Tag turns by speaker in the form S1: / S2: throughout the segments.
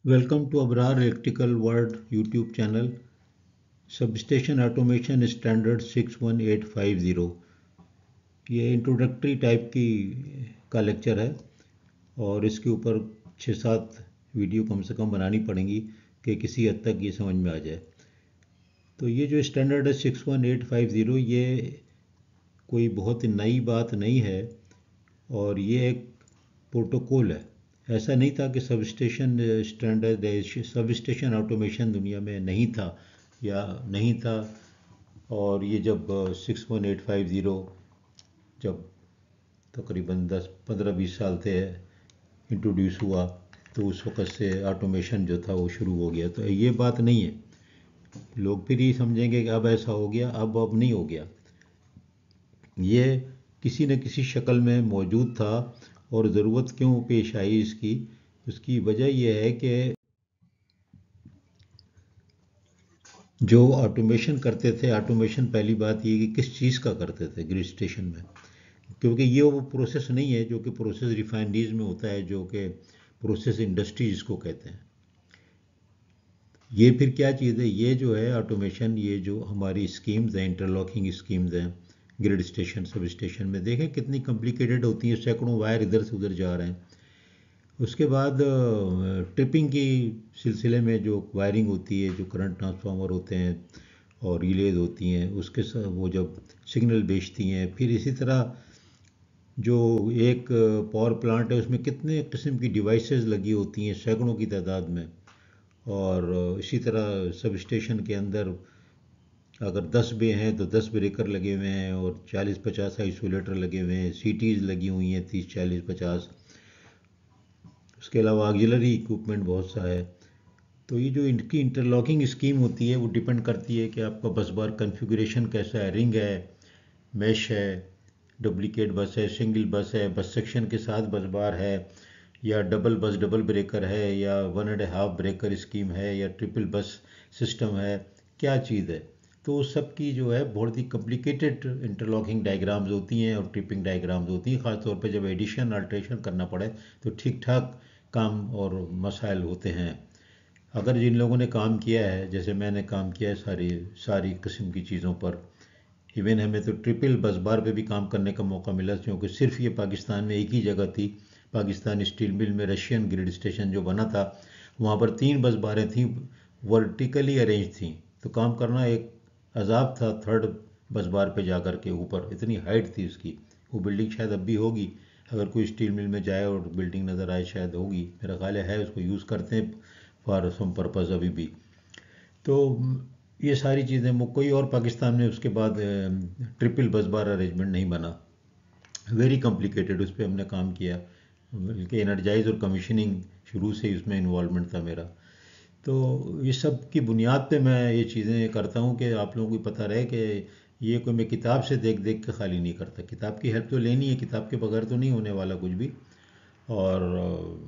S1: Welcome to Abrar Electrical World YouTube channel. Substation Automation Standard 61850 ये introductory type की का lecture है और इसके ऊपर 6-7 वीडियो कम से कम बनानी पड़ेंगी कि किसी हद तक ये समझ में आ जाए। तो ये जो स्टैंडर्ड है 61850 ये कोई बहुत नई बात नहीं है और ये एक प्रोटोकॉल है। ऐसा नहीं था कि sub station standard sub station automation दुनिया में नहीं था या नहीं था, और ये जब 61850 जब तकरीबन 10-15-20 साल थे इंट्रोड्यूस हुआ तो उस वक़्त से ऑटोमेशन जो था वो शुरू हो गया। तो ये बात नहीं है, लोग फिर ये समझेंगे कि अब ऐसा हो गया, अब नहीं हो गया। ये किसी न किसी शक्ल में मौजूद था और ज़रूरत क्यों पेश आई इसकी, उसकी वजह यह है कि जो ऑटोमेशन करते थे, ऑटोमेशन पहली बात ये कि किस चीज़ का करते थे ग्रिड स्टेशन में, क्योंकि ये वो प्रोसेस नहीं है जो कि प्रोसेस रिफाइनरीज में होता है, जो कि प्रोसेस इंडस्ट्री जिसको कहते हैं। ये फिर क्या चीज़ है, ये जो है ऑटोमेशन, ये जो हमारी स्कीम्स हैं, इंटरलॉकिंग स्कीम्स हैं ग्रिड स्टेशन सब स्टेशन में, देखें कितनी कॉम्प्लिकेटेड होती है, सैकड़ों वायर इधर से उधर जा रहे हैं। उसके बाद ट्रिपिंग की सिलसिले में जो वायरिंग होती है, जो करंट ट्रांसफार्मर होते हैं और रिलेज होती हैं, उसके साथ वो जब सिग्नल भेजती हैं, फिर इसी तरह जो एक पावर प्लांट है उसमें कितने किस्म की डिवाइसेस लगी होती हैं सैकड़ों की तादाद में। और इसी तरह सब स्टेशन के अंदर अगर 10 बे हैं तो 10 ब्रेकर लगे हुए हैं और 40-50 आइसोलेटर लगे हुए हैं, सीटीज़ लगी हुई हैं 30-40-50। उसके अलावा ऑक्सिलरी इक्विपमेंट बहुत सा है। तो ये जो इनकी इंटरलॉकिंग स्कीम होती है वो डिपेंड करती है कि आपका बस बार कन्फिगरेशन कैसा है, रिंग है, मैश है, डुप्लीकेट बस है, सिंगल बस है, बस सेक्शन के साथ बस बार है, या डबल बस डबल ब्रेकर है, या 1.5 ब्रेकर स्कीम है, या ट्रिपल बस सिस्टम है, क्या चीज़ है। तो उस सब की जो है बहुत ही कॉम्प्लिकेटेड इंटरलॉकिंग डायग्राम्स होती हैं और ट्रिपिंग डायग्राम्स होती हैं, ख़ासतौर पर जब एडिशन अल्ट्रेशन करना पड़े तो ठीक ठाक काम और मसाइल होते हैं। अगर जिन लोगों ने काम किया है, जैसे मैंने काम किया है सारी सारी किस्म की चीज़ों पर, इवन हमें तो ट्रिपल बस बार पे भी काम करने का मौका मिला, क्योंकि सिर्फ ये पाकिस्तान में एक ही जगह थी, पाकिस्तान स्टील मिल में रशियन ग्रिड स्टेशन जो बना था, वहाँ पर 3 बस बारें थीं, वर्टिकली अरेंज थी। तो काम करना एक अजाब था, थर्ड बस बार पे जा कर के ऊपर, इतनी हाइट थी उसकी। वो बिल्डिंग शायद अब भी होगी, अगर कोई स्टील मिल में जाए और बिल्डिंग नज़र आए शायद होगी, मेरा ख्याल है उसको यूज़ करते हैं फॉर सम पर्पज़ अभी भी। तो ये सारी चीज़ें कोई और पाकिस्तान में उसके बाद ट्रिपल बस बार अरेंजमेंट नहीं बना, वेरी कॉम्प्लिकेटेड। उस पर हमने काम किया, बल्कि एनर्जाइज और कमीशनिंग शुरू से ही उसमें इन्वॉल्वमेंट था मेरा। तो ये सब की बुनियाद पे मैं ये चीज़ें करता हूँ कि आप लोगों को पता रहे कि ये कोई मैं किताब से देख देख के खाली नहीं करता, किताब की हेल्प तो लेनी है, किताब के बगैर तो नहीं होने वाला कुछ भी। और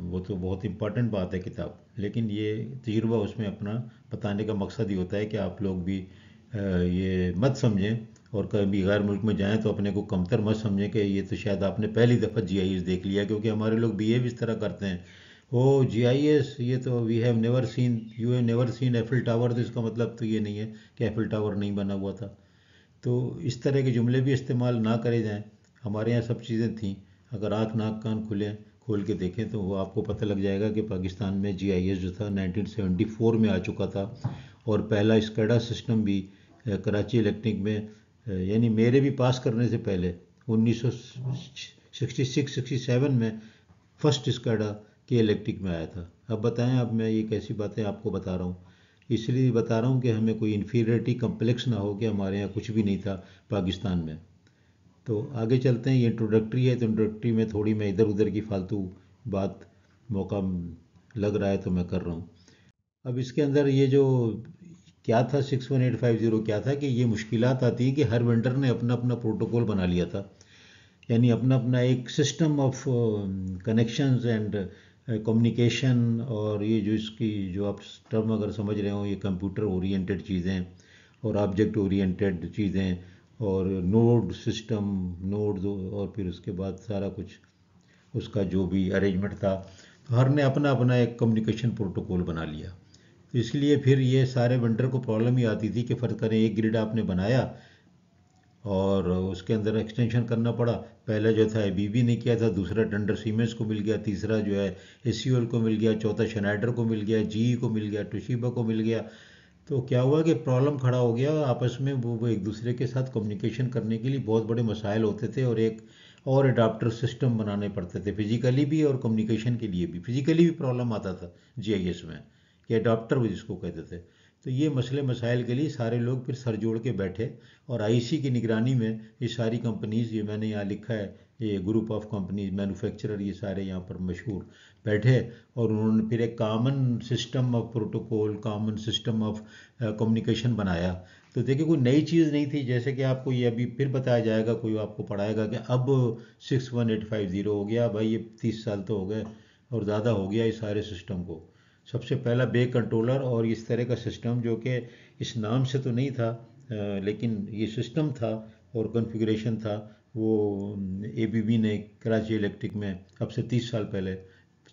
S1: वो तो बहुत इम्पॉर्टेंट बात है किताब, लेकिन ये तजुर्बा उसमें अपना बताने का मकसद ही होता है कि आप लोग भी ये मत समझें और कभी गैर मुल्क में जाएं तो अपने को कमतर मत समझें कि ये तो शायद आपने पहली दफ़ा जीआईएस देख लिया, क्योंकि हमारे लोग बिहेव इस तरह करते हैं, ओ जीआईएस ये तो we have never seen, you have never seen Eiffel Tower, तो इसका मतलब तो ये नहीं है कि एफिल टावर नहीं बना हुआ था। तो इस तरह के जुमले भी इस्तेमाल ना करे जाएं। हमारे यहाँ सब चीज़ें थीं, अगर आँख नाक कान खुलें खोल के देखें तो वो आपको पता लग जाएगा कि पाकिस्तान में जीआईएस जो था 1974 में आ चुका था, और पहला स्कैडा सिस्टम भी कराची इलेक्ट्रिक में यानी मेरे भी पास करने से पहले 1966-67 में फर्स्ट स्कैडा के इलेक्ट्रिक में आया था। अब बताएं, अब मैं ये कैसी बातें आपको बता रहा हूँ, इसलिए बता रहा हूँ कि हमें कोई इन्फीरियरिटी कम्प्लेक्स ना हो कि हमारे यहाँ कुछ भी नहीं था पाकिस्तान में। तो आगे चलते हैं, ये इंट्रोडक्टरी है, तो इंट्रोडक्टरी में थोड़ी मैं इधर उधर की फालतू बात, मौका लग रहा है तो मैं कर रहा हूँ। अब इसके अंदर ये जो क्या था 61850, क्या था कि ये मुश्किलात आती हैं कि हर वेंडर ने अपना अपना प्रोटोकॉल बना लिया था, यानी अपना अपना एक system of connections and communication. और ये जो इसकी जो आप टर्म अगर समझ रहे हो, ये कंप्यूटर ओरिएंटेड चीज़ें और ऑब्जेक्ट ओरिएंटेड चीज़ें और नोड सिस्टम, नोड्स, और फिर उसके बाद सारा कुछ उसका जो भी अरेंजमेंट था। हर ने अपना अपना एक कम्युनिकेशन प्रोटोकॉल बना लिया। तो इसलिए फिर ये सारे वेंडर को प्रॉब्लम ही आती थी कि फ़र्ज़ करें एक ग्रिड आपने बनाया और उसके अंदर एक्सटेंशन करना पड़ा। पहले जो था एबीबी ने किया था, दूसरा टेंडर सीमेंस को मिल गया, तीसरा जो है एसीओएल को मिल गया, चौथा शनाइडर को मिल गया, जीई को मिल गया, टोशिबा को मिल गया। तो क्या हुआ कि प्रॉब्लम खड़ा हो गया आपस में, वो एक दूसरे के साथ कम्युनिकेशन करने के लिए बहुत बड़े मसाइल होते थे और एक और अडाप्टर सिस्टम बनाने पड़ते थे फिजिकली भी और कम्युनिकेशन के लिए भी। फिजिकली भी प्रॉब्लम आता था जीआईएस में कि अडाप्टर जिसको कहते थे। तो ये मसले मसाइल के लिए सारे लोग फिर सर जोड़ के बैठे और आईसी की निगरानी में ये सारी कंपनीज, ये मैंने यहाँ लिखा है, ये ग्रुप ऑफ कंपनीज मैन्युफैक्चरर, ये सारे यहाँ पर मशहूर बैठे और उन्होंने फिर एक common system of protocol, common system of communication बनाया। तो देखिए कोई नई चीज़ नहीं थी, जैसे कि आपको ये अभी फिर बताया जाएगा, कोई आपको पढ़ाएगा कि अब 61850 हो गया। भाई ये 30 साल तो हो गए और ज़्यादा हो गया इस सारे सिस्टम को। सबसे पहला बे कंट्रोलर और इस तरह का सिस्टम जो कि इस नाम से तो नहीं था, लेकिन ये सिस्टम था और कॉन्फ़िगरेशन था, वो एबीबी ने कराची इलेक्ट्रिक में अब से 30 साल पहले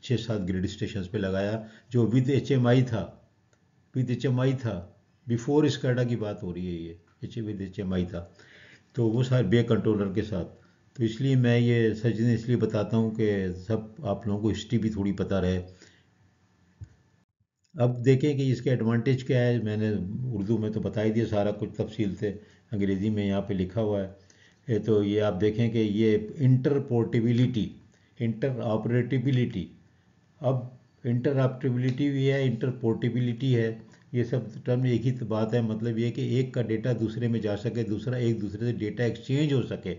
S1: 6-7 ग्रिड स्टेशन पे लगाया, जो विद एचएमआई था। विद एचएमआई था, बिफोर स्काडा की बात हो रही है, ये विद एचएमआई था। तो वो सारे बे कंट्रोलर के साथ। तो इसलिए मैं ये सच इसलिए बताता हूँ कि सब आप लोगों को हिस्ट्री भी थोड़ी पता रहे। अब देखें कि इसके एडवांटेज क्या है। मैंने उर्दू में तो बता ही दिया सारा कुछ तफसील से, अंग्रेज़ी में यहाँ पे लिखा हुआ है। तो ये आप देखें कि ये इंटर पोर्टेबिलिटी, इंटर ऑपरेटिबिलिटी, अब इंटर ऑपरेटिबिलिटी भी है, इंटर पोर्टेबिलिटी है, ये सब टर्म एक ही बात है। मतलब ये कि एक का डेटा दूसरे में जा सके, दूसरा एक दूसरे से डेटा एक्सचेंज हो सके।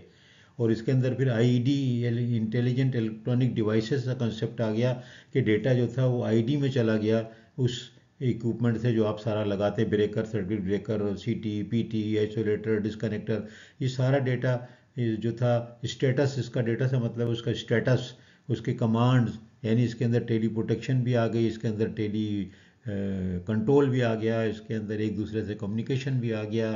S1: और इसके अंदर फिर आईडी, इंटेलिजेंट इलेक्ट्रॉनिक डिवाइसेस का कंसेप्ट आ गया कि डेटा जो था वो आईडी में चला गया उस इक्विपमेंट से जो आप सारा लगाते, ब्रेकर, सर्किट ब्रेकर, सीटी, पीटी, आइसोलेटर, डिस्कनेक्टर, ये सारा डेटा जो था स्टेटस, इसका डेटा से मतलब उसका स्टेटस, उसके कमांड्स, यानी इसके अंदर टेली प्रोटेक्शन भी आ गई, इसके अंदर टेली कंट्रोल भी आ गया, इसके अंदर एक दूसरे से कम्युनिकेशन भी आ गया।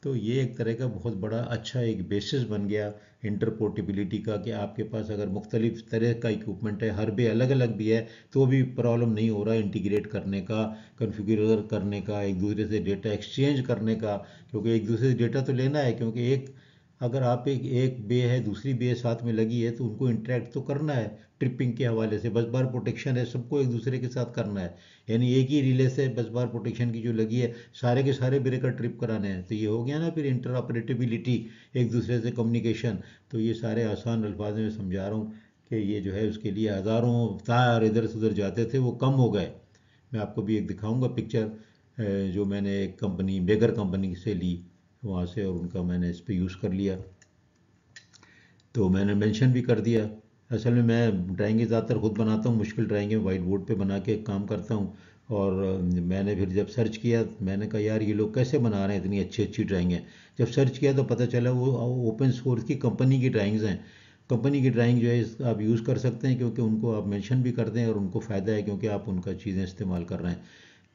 S1: तो ये एक तरह का बहुत बड़ा अच्छा एक बेसिस बन गया इंटरपोर्टेबिलिटी का, कि आपके पास अगर मुख्तलिफ तरह का इक्विपमेंट है, हर बे अलग अलग भी है, तो भी प्रॉब्लम नहीं हो रहा इंटीग्रेट करने का, कन्फिगर करने का, एक दूसरे से डेटा एक्सचेंज करने का। क्योंकि एक दूसरे से डेटा तो लेना है, क्योंकि एक अगर आप एक बे है, दूसरी बे साथ में लगी है, तो उनको इंटरेक्ट तो करना है ट्रिपिंग के हवाले से। बस बार प्रोटेक्शन है, सबको एक दूसरे के साथ करना है, यानी एक ही रिले से बस बार प्रोटेक्शन की जो लगी है, सारे के सारे ब्रेकर ट्रिप कराने हैं। तो ये हो गया ना फिर इंटर ऑपरेटिबिलिटी, एक दूसरे से कम्युनिकेशन। तो ये सारे आसान अल्फाज में समझा रहा हूँ कि ये जो है उसके लिए हज़ारों तार इधर से उधर जाते थे, वो कम हो गए। मैं आपको भी एक दिखाऊंगा पिक्चर, जो मैंने एक कंपनी, बेगर कंपनी से ली वहाँ से, और उनका मैंने इस पर यूज़ कर लिया। तो मैंने मेंशन भी कर दिया। असल में मैं ड्राइंगें ज़्यादातर खुद बनाता हूँ, मुश्किल ड्राइंगें वाइट बोर्ड पे बना के काम करता हूँ। और मैंने फिर जब सर्च किया, मैंने कहा यार ये लोग कैसे बना रहे हैं इतनी अच्छी अच्छी ड्राइंगें। जब सर्च किया तो पता चला वो ओपन सोर्स की कंपनी की ड्राइंग्स हैं। कंपनी की ड्राइंग जो है आप यूज़ कर सकते हैं, क्योंकि उनको आप मेंशन भी कर दें और उनको फ़ायदा है क्योंकि आप उनका चीज़ें इस्तेमाल कर रहे हैं।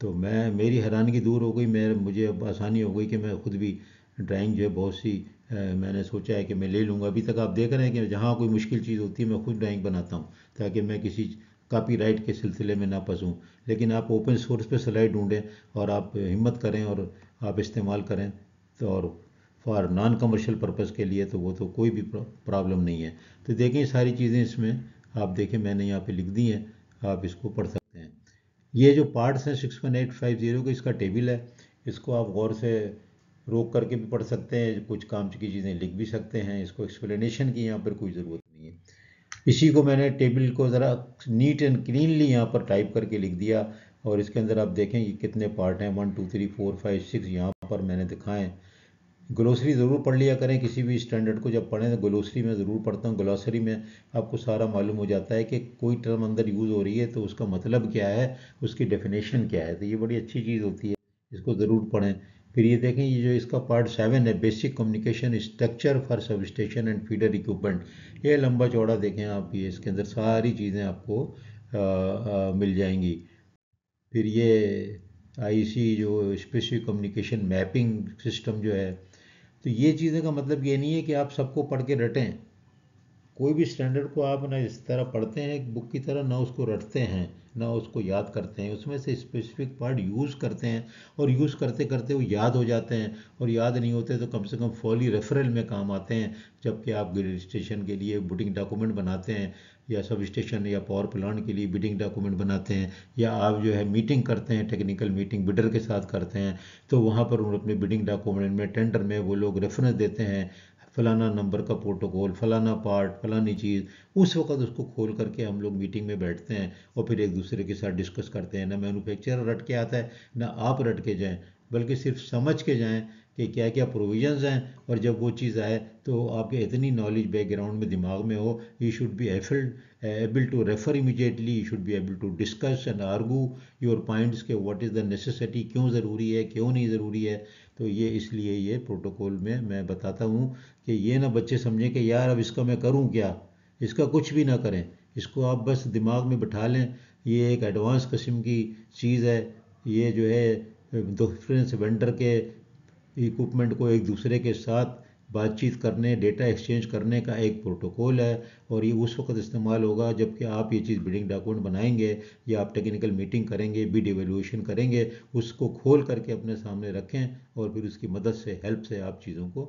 S1: तो मेरी हैरानगी दूर हो गई, मुझे अब आसानी हो गई कि मैं खुद भी ड्राइंग जो है बहुत सी मैंने सोचा है कि मैं ले लूँगा। अभी तक आप देख रहे हैं कि जहाँ कोई मुश्किल चीज़ होती है मैं खुद ड्राइंग बनाता हूँ, ताकि मैं किसी कॉपीराइट के सिलसिले में ना फंसूँ। लेकिन आप ओपन सोर्स पे सलाह ढूंढें और आप हिम्मत करें और आप इस्तेमाल करें, तो और फॉर नॉन कमर्शियल पर्पज़ के लिए तो वो तो कोई भी प्रॉब्लम नहीं है। तो देखें सारी चीज़ें इसमें आप देखें, मैंने यहाँ पे लिख दी हैं, आप इसको पढ़ सकते हैं। ये जो पार्ट्स हैं 61850 का, इसका टेबल है, इसको आप गौर से रोक करके भी पढ़ सकते हैं, कुछ काम की चीज़ें लिख भी सकते हैं। इसको एक्सप्लेनेशन की यहाँ पर कोई ज़रूरत नहीं है। इसी को मैंने टेबल को ज़रा नीट एंड क्लीनली यहाँ पर टाइप करके लिख दिया। और इसके अंदर आप देखें ये कितने पार्ट हैं, 1 2 3 4 5 6 यहाँ पर मैंने दिखाएं। ग्लोसरी ज़रूर पढ़ लिया करें, किसी भी स्टैंडर्ड को जब पढ़ें तो ग्लोसरी में ज़रूर पढ़ता हूँ। ग्लोसरी में आपको सारा मालूम हो जाता है कि कोई टर्म अंदर यूज़ हो रही है तो उसका मतलब क्या है, उसकी डेफिनेशन क्या है। तो ये बड़ी अच्छी चीज़ होती है, इसको ज़रूर पढ़ें। फिर ये देखें, ये जो इसका पार्ट 7 है, basic communication structure for sub station and feeder equipment, ये लंबा चौड़ा देखें आप, ये इसके अंदर सारी चीज़ें आपको मिल जाएंगी। फिर ये आईसी जो स्पेसिफिक कम्युनिकेशन मैपिंग सिस्टम जो है, तो ये चीज़ें का मतलब ये नहीं है कि आप सबको पढ़ के रटें। कोई भी स्टैंडर्ड को आप ना इस तरह पढ़ते हैं एक बुक की तरह, ना उसको रटते हैं ना उसको याद करते हैं, उसमें से स्पेसिफिक पार्ट यूज़ करते हैं और यूज़ करते करते वो याद हो जाते हैं, और याद नहीं होते तो कम से कम फॉली रेफरल में काम आते हैं। जबकि आप ग्रिड स्टेशन के लिए बिडिंग डॉक्यूमेंट बनाते हैं, या सब स्टेशन या पावर प्लांट के लिए बिडिंग डॉक्यूमेंट बनाते हैं, या आप जो है मीटिंग करते हैं, टेक्निकल मीटिंग बिडर के साथ करते हैं, तो वहाँ पर उन्होंने अपने बिडिंग डॉक्यूमेंट में टेंडर में वो लोग रेफरेंस देते हैं, फलाना नंबर का प्रोटोकॉल, फलाना पार्ट, फलानी चीज़। उस वक्त उसको खोल करके हम लोग मीटिंग में बैठते हैं और फिर एक दूसरे के साथ डिस्कस करते हैं। ना मैन्युफैक्चरर रट के आता है ना आप रट के जाएं, बल्कि सिर्फ समझ के जाएं कि क्या क्या प्रोविजंस हैं, और जब वो चीज़ आए तो आपके इतनी नॉलेज बैकग्राउंड में दिमाग में हो, you should be able to refer immediately, you should be able to discuss and argue your points के व्हाट इज़ द नेसेसिटी, क्यों ज़रूरी है क्यों नहीं ज़रूरी है। तो ये इसलिए ये प्रोटोकॉल में मैं बताता हूँ कि ये ना बच्चे समझें कि यार अब इसका मैं करूँ क्या, इसका कुछ भी ना करें, इसको आप बस दिमाग में बिठा लें। ये एक एडवांस किस्म की चीज़ है, ये जो है डिफरेंस वेंडर के इक्विपमेंट को एक दूसरे के साथ बातचीत करने, डेटा एक्सचेंज करने का एक प्रोटोकॉल है, और ये उस वक्त इस्तेमाल होगा जबकि आप ये चीज़ बिडिंग डॉक्यूमेंट बनाएंगे या आप टेक्निकल मीटिंग करेंगे, बिड एवेल्यूएशन करेंगे, उसको खोल करके अपने सामने रखें और फिर उसकी मदद से, हेल्प से आप चीज़ों को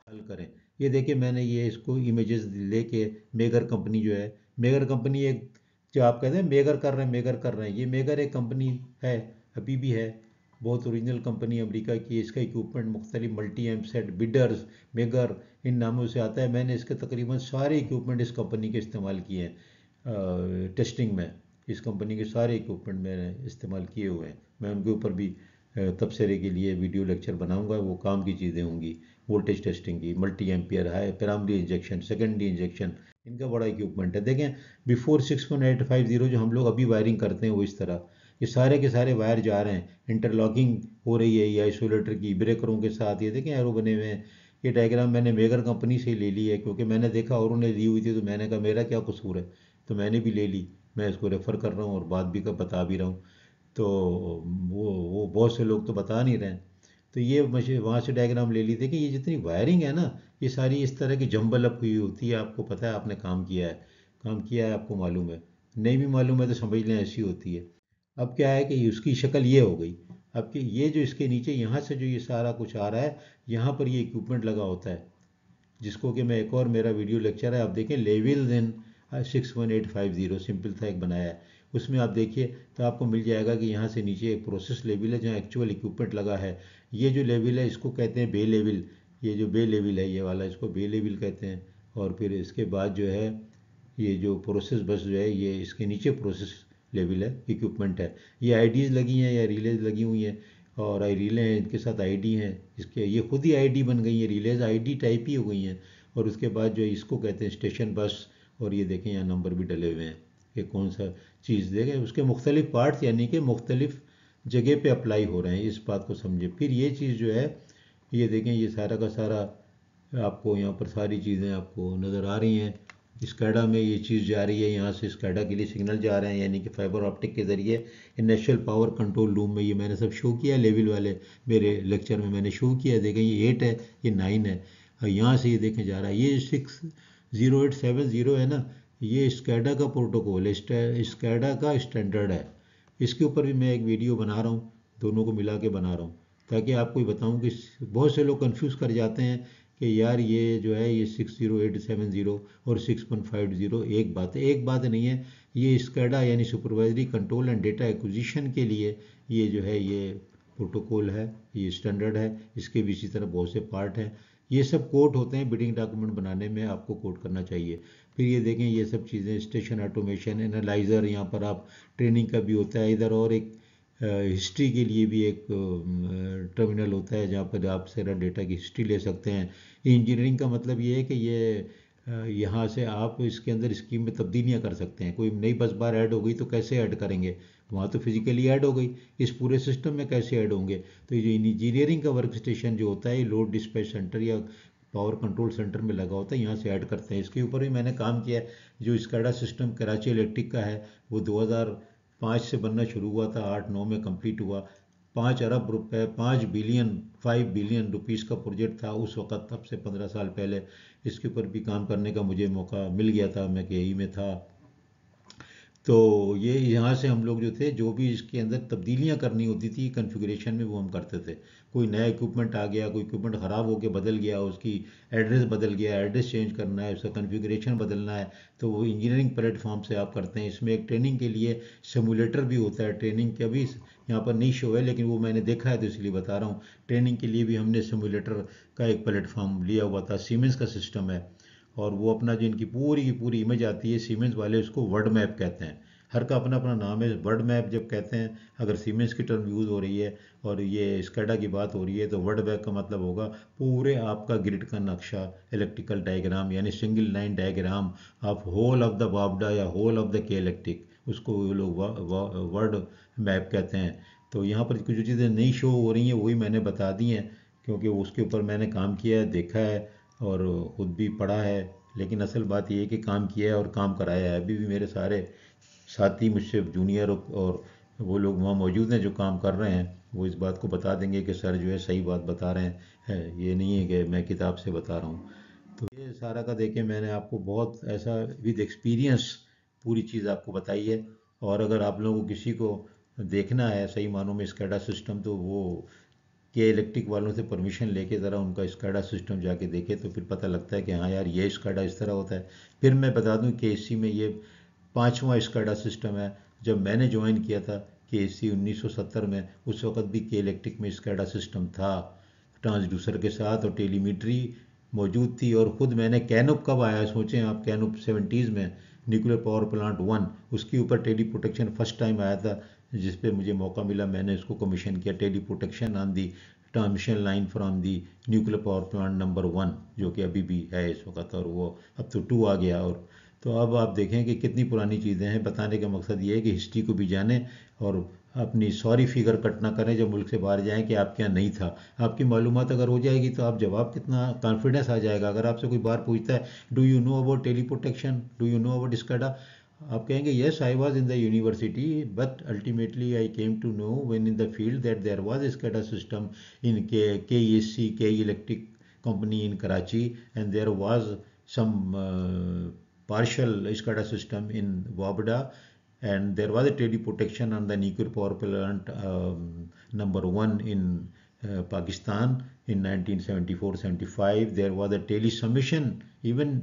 S1: हल करें। ये देखिए मैंने ये इसको इमेजेस लेके, मेगर कंपनी जो है, मेगर कंपनी एक, जो आप कहते हैं मेगर कर रहे हैं मेगर कर रहे हैं, ये मेगर एक कंपनी है, अभी भी है, बहुत ओरिजिनल कंपनी अमेरिका की है। इसका इक्विपमेंट मुख्तलिफ मल्टी एम सेट, बिडर्स, मेगर, इन नामों से आता है। मैंने इसके तकरीबन सारे इक्विपमेंट इस कंपनी के इस्तेमाल किए हैं टेस्टिंग में। इस कंपनी के सारे इक्विपमेंट मैंने इस्तेमाल किए हुए हैं। मैं उनके ऊपर भी तबसरे के लिए वीडियो लेक्चर बनाऊंगा, वो काम की चीज़ें होंगी। वोल्टेज टेस्टिंग की, multi ampere, high primary injection, secondary injection, इनका बड़ा इक्विपमेंट है। देखें बिफोर 61850 जो हम लोग अभी वायरिंग करते हैं वो इस तरह, ये सारे के सारे वायर जा रहे हैं, इंटरलॉकिंग हो रही है ये आइसोलेटर की ब्रेकरों के साथ। ये देखें एरो बने हुए हैं। ये डायग्राम मैंने मेगर कंपनी से ले ली है, क्योंकि मैंने देखा और उन्हें ली हुई थी तो मैंने कहा मेरा क्या कसूर है, तो मैंने भी ले ली। मैं इसको रेफ़र कर रहा हूँ और बात भी बता भी रहा हूँ। तो वो बहुत से लोग तो बता नहीं रहे हैं। तो ये मुझे वहाँ से डायग्राम ले ली थी कि ये जितनी वायरिंग है ना, ये सारी इस तरह की जंबल अप हुई होती है। आपको पता है, आपने काम किया है, काम किया है, आपको मालूम है। नहीं भी मालूम है तो समझ लें ऐसी होती है। अब क्या है कि उसकी शक्ल ये हो गई। अब कि ये जो इसके नीचे यहाँ से जो ये सारा कुछ आ रहा है, यहाँ पर ये इक्विपमेंट लगा होता है, जिसको कि मैं, एक और मेरा वीडियो लेक्चर है, आप देखें, लेवल्स इन 61850, सिंपल था एक बनाया है। उसमें आप देखिए तो आपको मिल जाएगा कि यहाँ से नीचे एक प्रोसेस लेवल है जहाँ एक्चुअल इक्विपमेंट लगा है। ये जो लेवल है इसको कहते हैं बे लेवल। ये जो बे लेवल है ये वाला, इसको बे लेवल कहते हैं। और फिर इसके बाद जो है ये जो प्रोसेस बस जो है, ये इसके नीचे प्रोसेस लेवल है, इक्विपमेंट है। ये आईडीज़ लगी हैं या रिलेज लगी हुई हैं, और आई रिले हैं, इनके साथ आईडी हैं, इसके ये खुद ही आईडी बन गई है, रिलेज आईडी टाइप ही हो गई हैं। और उसके बाद जो है इसको कहते हैं स्टेशन बस। और ये देखें यहाँ नंबर भी डले हुए हैं कि कौन सा चीज़ देखें, उसके मुख्तलिफ पार्ट्स यानी कि मुख्तलिफ जगह पे अप्लाई हो रहे हैं, इस बात को समझे। फिर ये चीज़ जो है, ये देखें, ये सारा का सारा आपको यहाँ पर सारी चीज़ें आपको नज़र आ रही हैं। स्कैडा में ये चीज़ जा रही है, यहाँ से स्कैडा के लिए सिग्नल जा रहे हैं, यानी कि फाइबर ऑप्टिक के ज़रिए नेशनल पावर कंट्रोल रूम में। ये मैंने सब शो किया लेवल वाले, मेरे लेक्चर में मैंने शो किया। देखें ये 8 है, ये 9 है, और यहाँ से ये देखें जा रहा है, ये 60870 है ना, ये स्कैडा का प्रोटोकॉल है, स्कैडा का स्टैंडर्ड है। इसके ऊपर भी मैं एक वीडियो बना रहा हूँ, दोनों को मिला के बना रहा हूँ, ताकि आपको बताऊँ कि बहुत से लोग कंफ्यूज कर जाते हैं कि यार ये जो है ये 60870 और 6150 एक बात है। एक बात नहीं है, ये स्कैडा यानी supervisory control and data acquisition के लिए ये जो है ये प्रोटोकॉल है, ये स्टैंडर्ड है। इसके भी इसी तरह बहुत से पार्ट हैं। ये सब कोड होते हैं, बिडिंग डॉक्यूमेंट बनाने में आपको कोड करना चाहिए। फिर ये देखें ये सब चीज़ें, स्टेशन ऑटोमेशन, एनालाइज़र, यहाँ पर आप ट्रेनिंग का भी होता है इधर, और एक हिस्ट्री के लिए भी एक टर्मिनल होता है जहाँ पर आप सारा डेटा की हिस्ट्री ले सकते हैं। इंजीनियरिंग का मतलब ये है कि ये यहाँ से आप इसके अंदर स्कीम में तब्दीलियाँ कर सकते हैं। कोई नई बस बार ऐड हो गई तो कैसे ऐड करेंगे, वहाँ तो फिजिकली ऐड हो गई, इस पूरे सिस्टम में कैसे ऐड होंगे। तो ये जो इंजीनियरिंग का वर्क स्टेशन जो होता है, लोड डिस्पैच सेंटर या पावर कंट्रोल सेंटर में लगा होता है, यहाँ से ऐड करते हैं। इसके ऊपर भी मैंने काम किया है। जो स्काडा सिस्टम कराची इलेक्ट्रिक का है, वो 2005 से बनना शुरू हुआ था, 8-9 में कंप्लीट हुआ। 5 अरब रुपए 5 बिलियन रुपीस का प्रोजेक्ट था उस वक्त, तब से 15 साल पहले। इसके ऊपर भी काम करने का मुझे मौका मिल गया था, मैं केई में था। तो ये यहाँ से हम लोग जो थे, जो भी इसके अंदर तब्दीलियाँ करनी होती थी कॉन्फ़िगरेशन में, वो हम करते थे। कोई नया इक्विपमेंट आ गया, कोई इक्विपमेंट ख़राब होकर बदल गया, उसकी एड्रेस बदल गया, एड्रेस चेंज करना है, उसका कॉन्फ़िगरेशन बदलना है, तो वो इंजीनियरिंग प्लेटफॉर्म से आप करते हैं। इसमें एक ट्रेनिंग के लिए सिमुलेटर भी होता है। ट्रेनिंग का भी यहाँ पर नहीं शो है, लेकिन वो मैंने देखा है तो इसलिए बता रहा हूँ। ट्रेनिंग के लिए भी हमने सिमुलेटर का एक प्लेटफॉर्म लिया हुआ था। सीमेंस का सिस्टम है, और वो अपना जो इनकी पूरी की पूरी इमेज आती है, सीमेंस वाले उसको वर्ड मैप कहते हैं। हर का अपना अपना नाम है। वर्ड मैप जब कहते हैं, अगर सीमेंस की टर्म यूज़ हो रही है और ये स्कैडा की बात हो रही है, तो वर्ड मैप का मतलब होगा पूरे आपका ग्रिड का नक्शा, इलेक्ट्रिकल डायग्राम, यानी single line diagram of whole of the वापडा या whole of the K Electric, उसको वो लोग वर्ड मैप कहते हैं। तो यहाँ पर कुछ जो चीज़ें नई शो हो रही हैं वही मैंने बता दी हैं, क्योंकि उसके ऊपर मैंने काम किया है, देखा है और खुद भी पढ़ा है। लेकिन असल बात यह है कि काम किया है और काम कराया है। अभी भी मेरे सारे साथी मुझसे जूनियर और वो लोग वहाँ मौजूद हैं जो काम कर रहे हैं, वो इस बात को बता देंगे कि सर जो है सही बात बता रहे हैं, है ये नहीं है कि मैं किताब से बता रहा हूँ। तो ये सारा का देखें, मैंने आपको बहुत ऐसा विद एक्सपीरियंस पूरी चीज़ आपको बताई है। और अगर आप लोगों को किसी को देखना है सही मानों में स्कैडा सिस्टम, तो वो के इलेक्ट्रिक वालों से परमिशन लेके ज़रा उनका स्काडा सिस्टम जाके देखे, तो फिर पता लगता है कि हाँ यार ये स्काडा इस तरह होता है। फिर मैं बता दूं कि एसी में ये 5वां स्काडा सिस्टम है। जब मैंने ज्वाइन किया था के एसी 1970 में, उस वक्त भी के इलेक्ट्रिक में स्काडा सिस्टम था, ट्रांसड्यूसर के साथ, और टेलीमीट्री मौजूद थी। और ख़ुद मैंने कैनुप कब आया सोचें आप, कैनुप 70s में, न्यूक्लियर पावर प्लांट 1, उसके ऊपर टेली प्रोटेक्शन फर्स्ट टाइम आया था, जिस पे मुझे मौका मिला, मैंने इसको कमीशन किया। Tele protection on the transmission line from the nuclear power plant number 1, जो कि अभी भी है इस वक्त, और वो अब तो 2 आ गया। और तो अब आप देखें कि कितनी पुरानी चीज़ें हैं। बताने का मकसद ये है कि हिस्ट्री को भी जानें और अपनी सॉरी फिगर कट ना करें जब मुल्क से बाहर जाएं कि आपके यहाँ नहीं था। आपकी मालूमात अगर हो जाएगी तो आप जवाब, कितना कॉन्फिडेंस आ जाएगा। अगर आपसे कोई बार पूछता है do you know about tele protection, do you know about SCADA, आप कहेंगे yes I was in the university but ultimately I came to know when in the field that there was SCADA system in K ESC K electric company in Karachi, and there was some partial SCADA system in Wabda, and there was a tele protection on the nuclear power plant number 1 in Pakistan in 1974-75. There was a tele submission, even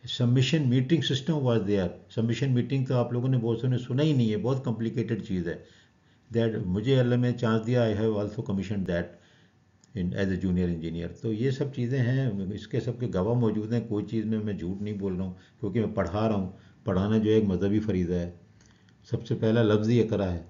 S1: submission meeting system was there. Submission meeting तो आप लोगों ने बहुत ने सुना ही नहीं है, बहुत कॉम्प्लिकेटेड चीज़ है। दैट मुझे अल्लाह ने चांस दिया, I have also commission that in as a junior engineer. तो ये सब चीज़ें हैं, इसके सब के गवाह मौजूद हैं। कोई चीज़ में मैं झूठ नहीं बोल रहा हूँ, क्योंकि मैं पढ़ा रहा हूँ। पढ़ाना जो है एक मजहबी फरीज़ा है। सबसे पहला लफ्ज़ ही इक़रा है।